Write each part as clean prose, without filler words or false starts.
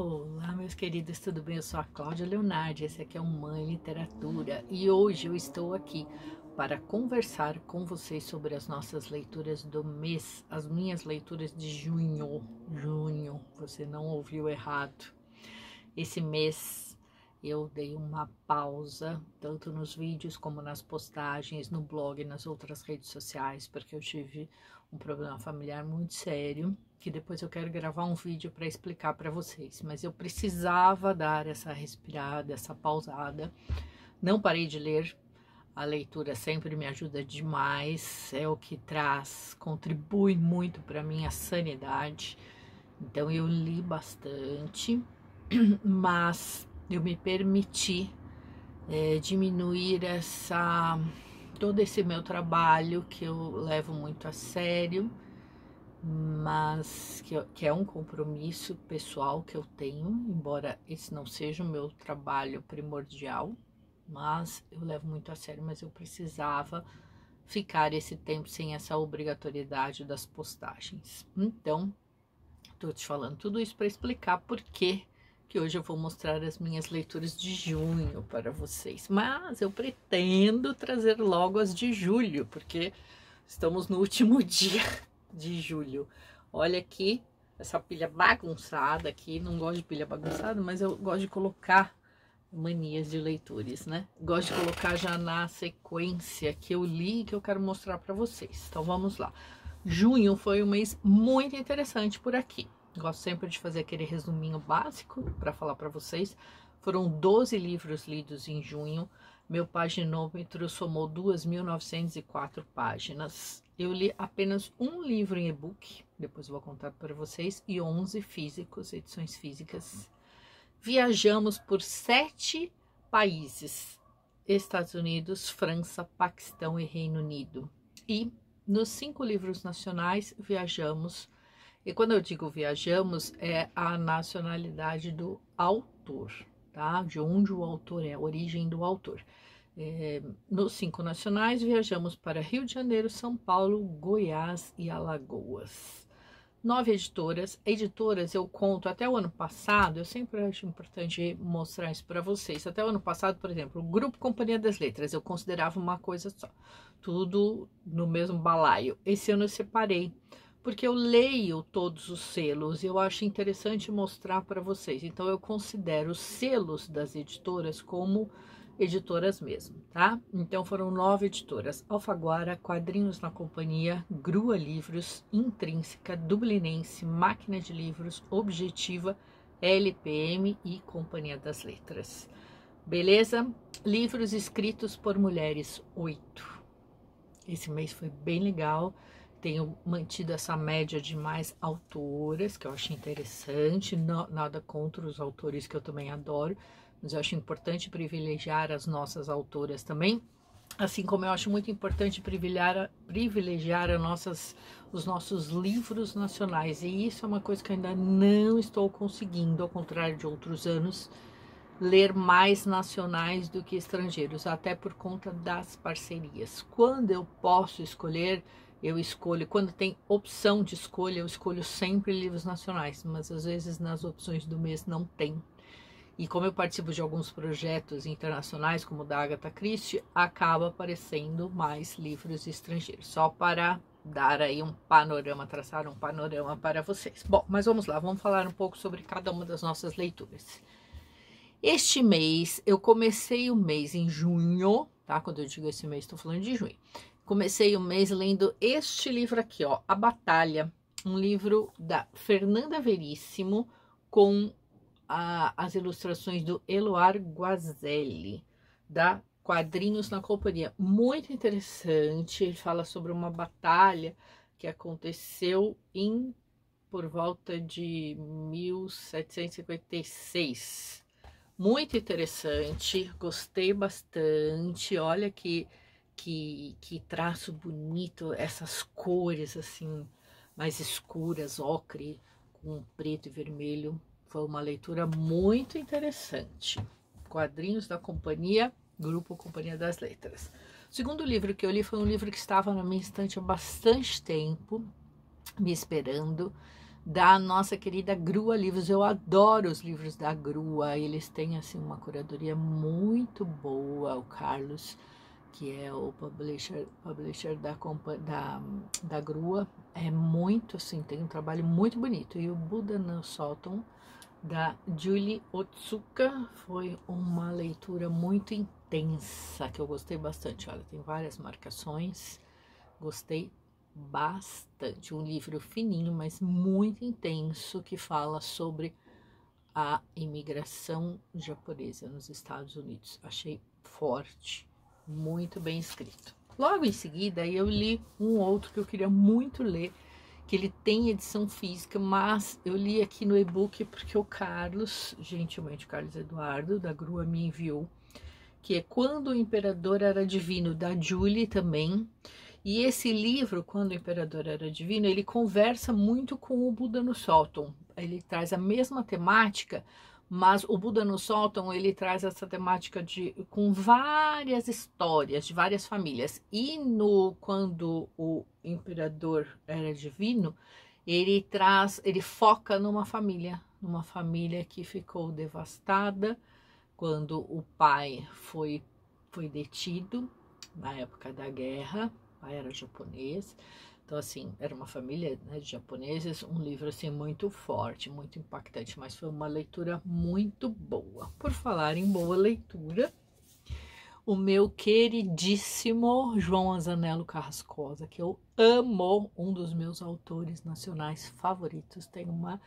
Olá, meus queridos, tudo bem? Eu sou a Cláudia Leonardi, esse aqui é o Mãe Literatura e hoje eu estou aqui para conversar com vocês sobre as nossas leituras do mês, as minhas leituras de junho. Junho, você não ouviu errado. Esse mês eu dei uma pausa, tanto nos vídeos como nas postagens, no blog e nas outras redes sociais, porque eu tive um problema familiar muito sério, que depois eu quero gravar um vídeo para explicar para vocês, mas eu precisava dar essa respirada, essa pausada. Não parei de ler, a leitura sempre me ajuda demais, é o que traz, contribui muito para minha sanidade, então eu li bastante, mas eu me permiti diminuir todo esse meu trabalho que eu levo muito a sério, mas que é um compromisso pessoal que eu tenho, embora esse não seja o meu trabalho primordial, mas eu levo muito a sério, mas eu precisava ficar esse tempo sem essa obrigatoriedade das postagens. Então, tô te falando tudo isso para explicar por que hoje eu vou mostrar as minhas leituras de junho para vocês. Mas eu pretendo trazer logo as de julho, porque estamos no último dia de julho. Olha aqui, essa pilha bagunçada aqui. Não gosto de pilha bagunçada, mas eu gosto de colocar manias de leitores, né? Gosto de colocar já na sequência que eu li e que eu quero mostrar para vocês. Então vamos lá. Junho foi um mês muito interessante por aqui. Gosto sempre de fazer aquele resuminho básico para falar para vocês. Foram 12 livros lidos em junho. Meu paginômetro somou 2.904 páginas. Eu li apenas um livro em e-book, depois eu vou contar para vocês, e 11 físicos, edições físicas. Viajamos por 7 países: Estados Unidos, França, Paquistão e Reino Unido. E nos 5 livros nacionais viajamos. E quando eu digo viajamos, é a nacionalidade do autor, tá? De onde o autor é, a origem do autor. Nos 5 nacionais, viajamos para Rio de Janeiro, São Paulo, Goiás e Alagoas. 9 editoras. Editoras eu conto até o ano passado, eu sempre acho importante mostrar isso para vocês. Até o ano passado, por exemplo, o Grupo Companhia das Letras, eu considerava uma coisa só, tudo no mesmo balaio. Esse ano eu separei, porque eu leio todos os selos e eu acho interessante mostrar para vocês. Então, eu considero os selos das editoras como editoras mesmo, tá? Então, foram 9 editoras: Alfaguara, Quadrinhos na Companhia, Grua Livros, Intrínseca, Dublinense, Máquina de Livros, Objetiva, LPM e Companhia das Letras. Beleza? Livros escritos por mulheres, 8. Esse mês foi bem legal. Tenho mantido essa média de mais autoras, que eu acho interessante, nada contra os autores que eu também adoro, mas eu acho importante privilegiar as nossas autoras também, assim como eu acho muito importante privilegiar os nossos livros nacionais, e isso é uma coisa que eu ainda não estou conseguindo, ao contrário de outros anos, ler mais nacionais do que estrangeiros, até por conta das parcerias. Quando eu posso escolher, eu escolho, quando tem opção de escolha, eu escolho sempre livros nacionais, mas às vezes nas opções do mês não tem. E como eu participo de alguns projetos internacionais, como o da Agatha Christie, acaba aparecendo mais livros estrangeiros, só para dar aí um panorama, traçar um panorama para vocês. Bom, mas vamos lá, vamos falar um pouco sobre cada uma das nossas leituras. Este mês, eu comecei o mês em junho, tá? Quando eu digo esse mês, estou falando de junho. Comecei o mês lendo este livro aqui, ó, A Batalha, um livro da Fernanda Veríssimo, com as ilustrações do Eloar Guazelli, da Quadrinhos na Companhia. Muito interessante, ele fala sobre uma batalha que aconteceu por volta de 1756. Muito interessante, gostei bastante. Olha que traço bonito, essas cores assim mais escuras, ocre com preto e vermelho. Foi uma leitura muito interessante. Quadrinhos da Companhia, Grupo Companhia das Letras. O segundo livro que eu li foi um livro que estava na minha estante há bastante tempo, me esperando, da nossa querida Grua Livros. Eu adoro os livros da Grua, eles têm assim uma curadoria muito boa. O Carlos, que é o publisher da Grua, é muito assim, tem um trabalho muito bonito. E o Buda no Sótão, da Julie Otsuka, foi uma leitura muito intensa, que eu gostei bastante. Olha, tem várias marcações, gostei bastante. Um livro fininho, mas muito intenso, que fala sobre a imigração japonesa nos Estados Unidos. Achei forte, muito bem escrito. Logo em seguida, eu li um outro que eu queria muito ler, que ele tem edição física, mas eu li aqui no e-book porque o Carlos, gentilmente o Carlos Eduardo, da Grua, me enviou, que é Quando o Imperador Era Divino, da Julie também. E esse livro, Quando o Imperador Era Divino, ele conversa muito com o Buda no Sótão. Ele traz a mesma temática, mas o Buda no Sótão, ele traz essa temática com várias histórias de várias famílias. E no Quando o Imperador Era Divino, ele foca numa família que ficou devastada quando o pai foi detido na época da guerra. O pai era japonês. Então, assim, era uma família, né, de japoneses, um livro, assim, muito forte, muito impactante, mas foi uma leitura muito boa. Por falar em boa leitura, o meu queridíssimo João Anzanello Carrascosa, que eu amo, um dos meus autores nacionais favoritos, tem uma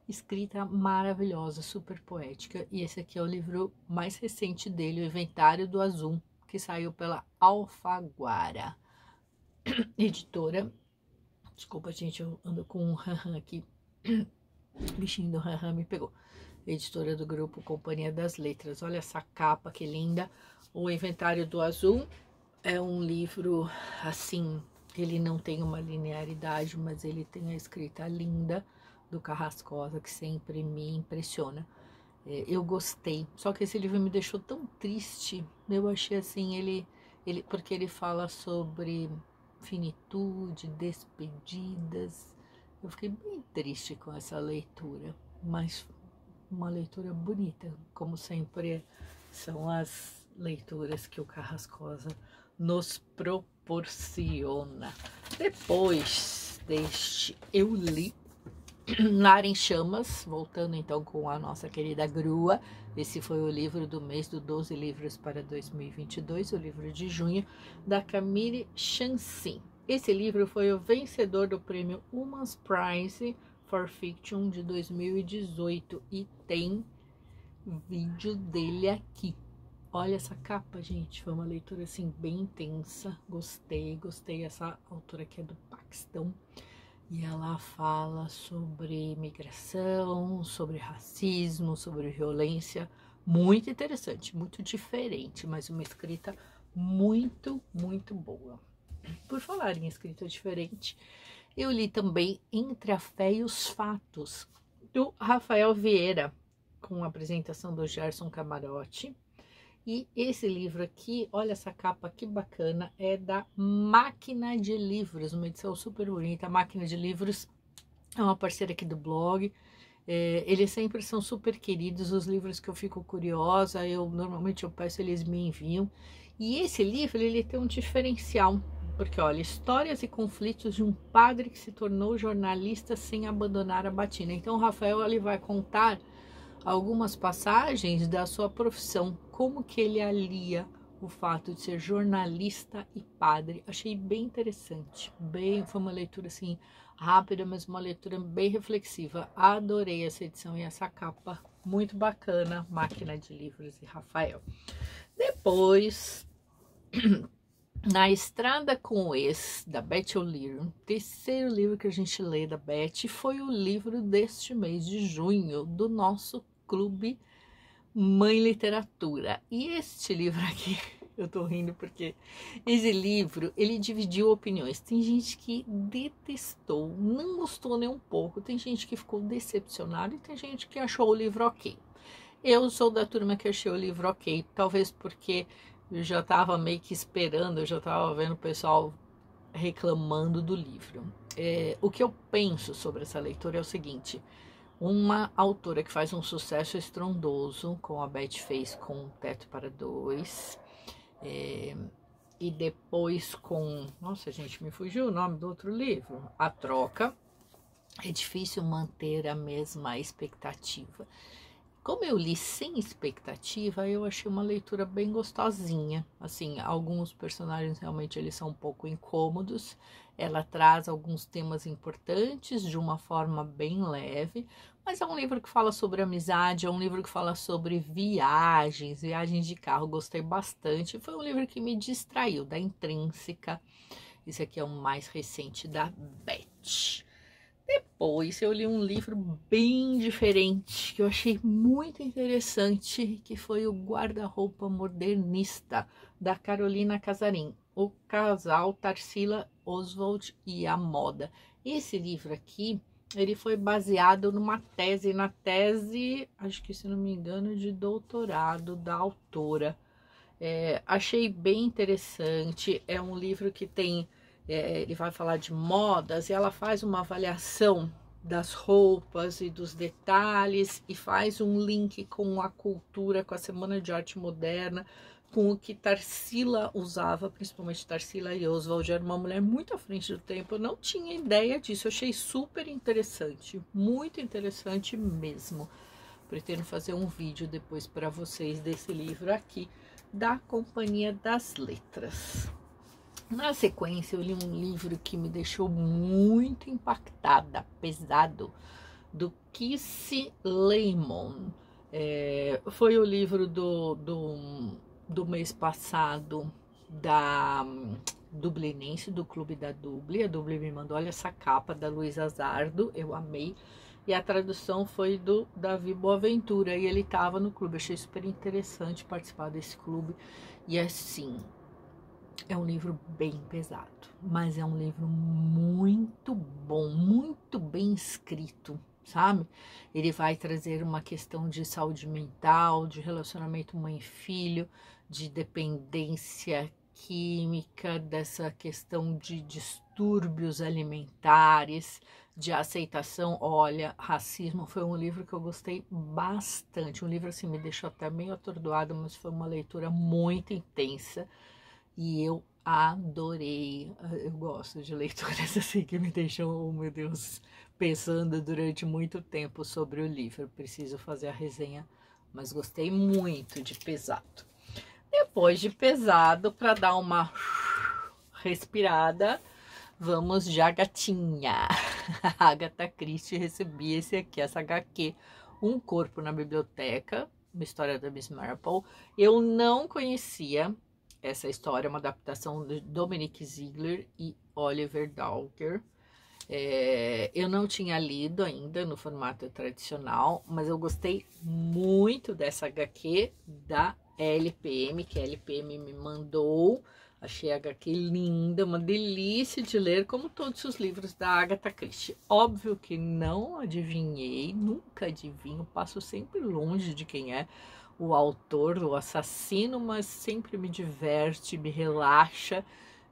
escrita maravilhosa, super poética, e esse aqui é o livro mais recente dele, O Inventário do Azul, que saiu pela Alfaguara editora. Desculpa, gente, eu ando com um ranram aqui. O bichinho do ranram me pegou. Editora do grupo Companhia das Letras. Olha essa capa, que linda. O Inventário do Azul é um livro, assim, ele não tem uma linearidade, mas ele tem a escrita linda do Carrascosa, que sempre me impressiona. Eu gostei. Só que esse livro me deixou tão triste. Eu achei assim, porque ele fala sobre finitude, despedidas. Eu fiquei bem triste com essa leitura, mas uma leitura bonita, como sempre são as leituras que o Carrascosa nos proporciona. Depois deste, eu li Lar em Chamas, voltando então com a nossa querida Grua. Esse foi o livro do mês do 12 livros para 2022, o livro de junho, da Camille Chancy. Esse livro foi o vencedor do prêmio Women's Prize for Fiction de 2018 e tem vídeo dele aqui. Olha essa capa, gente, foi uma leitura assim bem intensa, gostei. Essa autora aqui é do Paquistão. E ela fala sobre imigração, sobre racismo, sobre violência. Muito interessante, muito diferente, mas uma escrita muito, muito boa. Por falar em escrita diferente, eu li também Entre a Fé e os Fatos, do Rafael Vieira, com a apresentação do Gerson Camarote. E esse livro aqui, olha essa capa que bacana, é da Máquina de Livros, uma edição super bonita. A Máquina de Livros é uma parceira aqui do blog. Eles sempre são super queridos, os livros que eu fico curiosa, normalmente eu peço, eles me enviam. E esse livro, ele tem um diferencial, porque olha, histórias e conflitos de um padre que se tornou jornalista sem abandonar a batina. Então o Rafael, ele vai contar algumas passagens da sua profissão, como que ele alia o fato de ser jornalista e padre. Achei bem interessante, foi uma leitura assim rápida, mas uma leitura bem reflexiva. Adorei essa edição e essa capa, muito bacana. Máquina de Livros e Rafael. Depois, Na Estrada com o Ex, da Beth O'Leary, o terceiro livro que a gente lê da Beth, foi o livro deste mês de junho, do nosso clube Mãe Literatura. E este livro aqui, eu tô rindo porque esse livro, ele dividiu opiniões. Tem gente que detestou, não gostou nem um pouco, tem gente que ficou decepcionada e tem gente que achou o livro ok. Eu sou da turma que achei o livro ok, talvez porque eu já estava meio que esperando, eu já estava vendo o pessoal reclamando do livro. o que eu penso sobre essa leitura é o seguinte: uma autora que faz um sucesso estrondoso, como a Beth fez com Teto para Dois, e depois com... Nossa, gente, me fugiu o nome do outro livro. A Troca. É difícil manter a mesma expectativa. Como eu li sem expectativa, eu achei uma leitura bem gostosinha. Assim, alguns personagens realmente eles são um pouco incômodos. Ela traz alguns temas importantes de uma forma bem leve, mas é um livro que fala sobre amizade, é um livro que fala sobre viagens de carro. Gostei bastante. Foi um livro que me distraiu, da Intrínseca. Esse aqui é o mais recente da Beth. Depois eu li um livro bem diferente, que eu achei muito interessante, que foi o Guarda-Roupa Modernista, da Carolina Casarim. O casal Tarsila Oswald e a Moda. Esse livro aqui, ele foi baseado numa tese, acho que se não me engano, de doutorado da autora. Achei bem interessante, é um livro que tem... ele vai falar de modas e ela faz uma avaliação das roupas e dos detalhes e faz um link com a cultura, com a Semana de Arte Moderna, com o que Tarsila usava, principalmente Tarsila e Oswald. Era uma mulher muito à frente do tempo, eu não tinha ideia disso, eu achei super interessante, muito interessante mesmo. Pretendo fazer um vídeo depois para vocês desse livro aqui, da Companhia das Letras. Na sequência, eu li um livro que me deixou muito impactada, pesado, do Kissy Lemon. Foi o livro do mês passado, da Dublinense, do Clube da Dubli. A Dubli me mandou, olha essa capa da Luísa Azardo, eu amei. E a tradução foi do Davi Boaventura, e ele estava no clube. Achei super interessante participar desse clube. E assim, é um livro bem pesado, mas é um livro muito bom, muito bem escrito, sabe? Ele vai trazer uma questão de saúde mental, de relacionamento mãe e filho, de dependência química, dessa questão de distúrbios alimentares, de aceitação. Olha, racismo foi um livro que eu gostei bastante. Um livro assim me deixou até meio atordoado, mas foi uma leitura muito intensa e eu adorei. Eu gosto de leituras assim que me deixam, oh meu Deus, pensando durante muito tempo sobre o livro. Eu preciso fazer a resenha, mas gostei muito de Pesado. Depois de Pesado, para dar uma respirada, vamos de Agatinha. Agatha Christie. Recebi esse aqui, essa HQ, Um Corpo na Biblioteca, uma história da Miss Marple. Eu não conhecia essa história, uma adaptação de Dominique Ziegler e Oliver Dalker. Eu não tinha lido ainda no formato tradicional, mas eu gostei muito dessa HQ da LPM, que a LPM me mandou. Achei a HQ linda, uma delícia de ler, como todos os livros da Agatha Christie. Óbvio que não adivinhei, nunca adivinho, passo sempre longe de quem é o autor, o assassino, mas sempre me diverte, me relaxa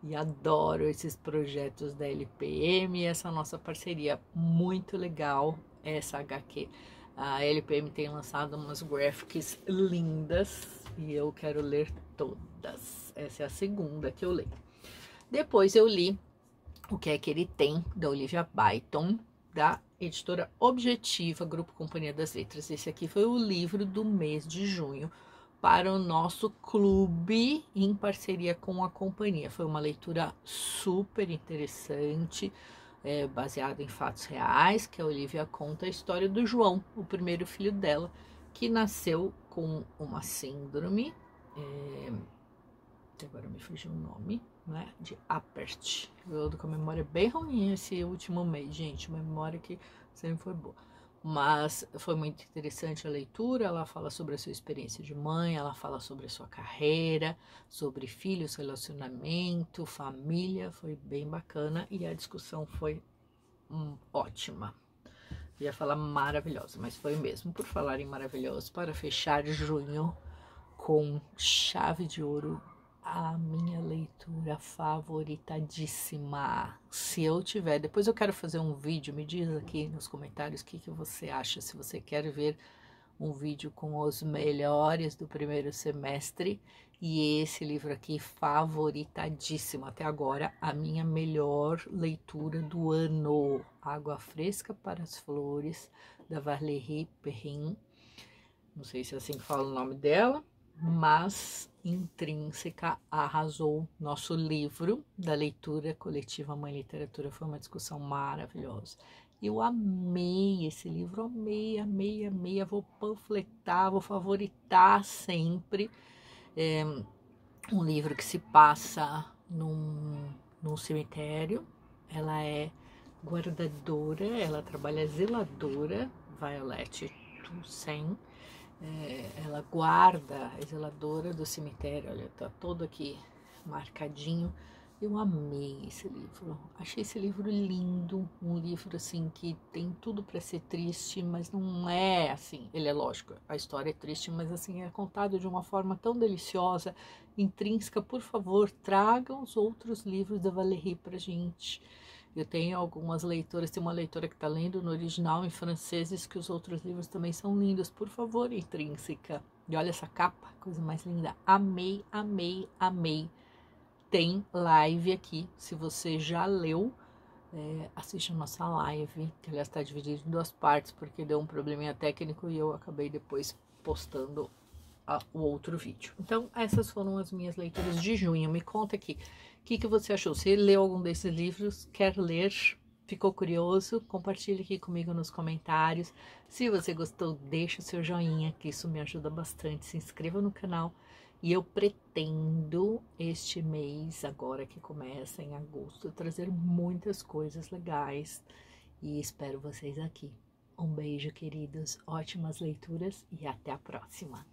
e adoro esses projetos da LPM e essa nossa parceria muito legal, essa HQ. A LPM tem lançado umas graphics lindas e eu quero ler todas. Essa é a segunda que eu leio. Depois eu li O Que É Que Ele Tem, da Olivia Byton, da editora Objetiva, Grupo Companhia das Letras. Esse aqui foi o livro do mês de junho para o nosso clube, em parceria com a companhia. Foi uma leitura super interessante, baseada em fatos reais, que a Olivia conta a história do João, o primeiro filho dela, que nasceu com uma síndrome, agora me fugiu o nome, né, de Apert. Eu ando com a memória bem ruim esse último mês, gente, uma memória que sempre foi boa. Mas foi muito interessante a leitura. Ela fala sobre a sua experiência de mãe, ela fala sobre a sua carreira, sobre filhos, relacionamento, família. Foi bem bacana e a discussão foi ótima. Ia falar maravilhosa, mas foi mesmo. Por falar em maravilhoso, para fechar junho com chave de ouro, a minha leitura favoritadíssima. Se eu tiver, depois eu quero fazer um vídeo, me diz aqui nos comentários o que você acha, se você quer ver um vídeo com os melhores do primeiro semestre. E esse livro aqui, favoritadíssimo até agora, a minha melhor leitura do ano, Água Fresca para as Flores, da Valérie Perrin. Não sei se é assim que fala o nome dela, mas Intrínseca arrasou. Nosso livro da leitura coletiva Mãe Literatura foi uma discussão maravilhosa. Eu amei esse livro, amei. Eu vou panfletar, vou favoritar sempre. É um livro que se passa num cemitério. Ela é guardadora, ela trabalha zeladora, Violette Toussaint. Ela guarda, a zeladora do cemitério, olha, tá todo aqui marcadinho. Eu amei esse livro, achei esse livro lindo, um livro assim que tem tudo para ser triste, mas não é assim, ele é lógico, a história é triste, mas assim, é contado de uma forma tão deliciosa, intrínseca. Por favor, tragam os outros livros da Valérie pra gente. Eu tenho algumas leitoras, tem uma leitora que está lendo no original em francês, diz que os outros livros também são lindos. Por favor, Intrínseca. E olha essa capa, coisa mais linda. Amei. Tem live aqui, se você já leu, assiste a nossa live, que aliás está dividida em 2 partes, porque deu um probleminha técnico e eu acabei depois postando o outro vídeo. Então, essas foram as minhas leituras de junho. Me conta aqui, o que você achou? Se leu algum desses livros, quer ler, ficou curioso, compartilhe aqui comigo nos comentários. Se você gostou, deixa o seu joinha, que isso me ajuda bastante. Se inscreva no canal. E eu pretendo, este mês, agora que começa em agosto, trazer muitas coisas legais. E espero vocês aqui. Um beijo, queridos, ótimas leituras e até a próxima.